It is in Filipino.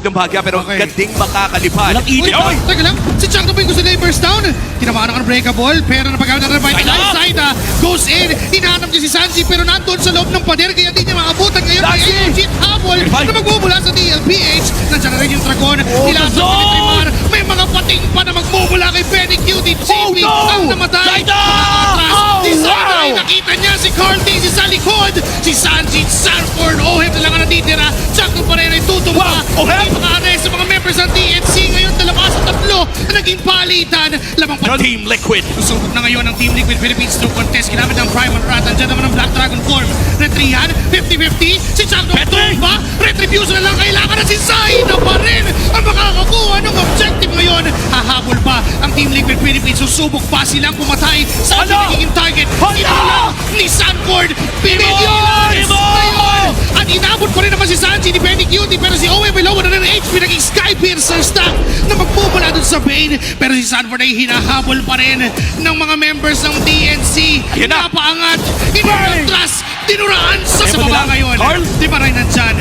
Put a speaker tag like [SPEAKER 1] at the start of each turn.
[SPEAKER 1] ng bahagya pero
[SPEAKER 2] Okay.
[SPEAKER 1] ganding makakalipad.
[SPEAKER 3] Walang
[SPEAKER 2] Uy,
[SPEAKER 3] init.
[SPEAKER 2] teka lang. Si Chuck na ba yung gusto na i-burst down? Tinamaan ng unbreakable, pero napagamit na revive
[SPEAKER 3] Side
[SPEAKER 2] ng
[SPEAKER 3] up!
[SPEAKER 2] side. Goes in, hinahanap niya si Sanji, pero nandun sa loob ng pader, kaya di niya maabutan ngayon. May
[SPEAKER 1] Sanji!
[SPEAKER 2] legit habol
[SPEAKER 1] Revive!
[SPEAKER 2] na magmumula sa DLPH. Nandiyan na rin yung Dragon. Nilasan
[SPEAKER 3] Dragon!
[SPEAKER 2] ni Trimar. May mga pating pa na magmumula kay Benny Cutie. JP
[SPEAKER 3] no!
[SPEAKER 2] ang namatay.
[SPEAKER 3] Saida!
[SPEAKER 2] Nakatras.
[SPEAKER 3] Oh,
[SPEAKER 2] Si Saida
[SPEAKER 3] wow!
[SPEAKER 2] ay nakita niya si Carl Daisy sa likod. Si Sanji, Sanford, Oheb na lang ang natitira. Chuck pa rin ay tutumba.
[SPEAKER 1] Wow! Oheb!
[SPEAKER 2] Hindi maka-arrest sa mga members ng DNC. Ngayon dalawa sa tatlo na naging palitan. Lamang pa
[SPEAKER 1] Team Liquid.
[SPEAKER 2] Susubok na ngayon ang Team Liquid Philippines through contest. Ginamit ng Primal Rat. Andiyan naman ang Black Dragon form. Retrian, 50-50. Si Chakno tumba. Retribution na lang kailangan na si Saida pa rin ang makakakuha ng objective ngayon. Hahabol pa ang Team Liquid Philippines. Susubok pa silang pumatay sa
[SPEAKER 1] Hala!
[SPEAKER 2] nagiging target.
[SPEAKER 1] Hala!
[SPEAKER 2] Ito lang ni Sanford. Billions! Ngayon! At inabot pa rin naman si Sanji ni Benny Cutie. Pero si Owe below na ng HP. Naging Skypiercer stack na magmumula dun sa Bane. Pero si Sanford ay hinahabol pa rin ng mga members ng DNC.
[SPEAKER 1] Yan na.
[SPEAKER 2] Napaangat, inatras, tinuraan sa
[SPEAKER 1] Ayaw
[SPEAKER 2] baba
[SPEAKER 1] nila.
[SPEAKER 2] ngayon.
[SPEAKER 1] Carl?
[SPEAKER 2] Di ba rin nandyan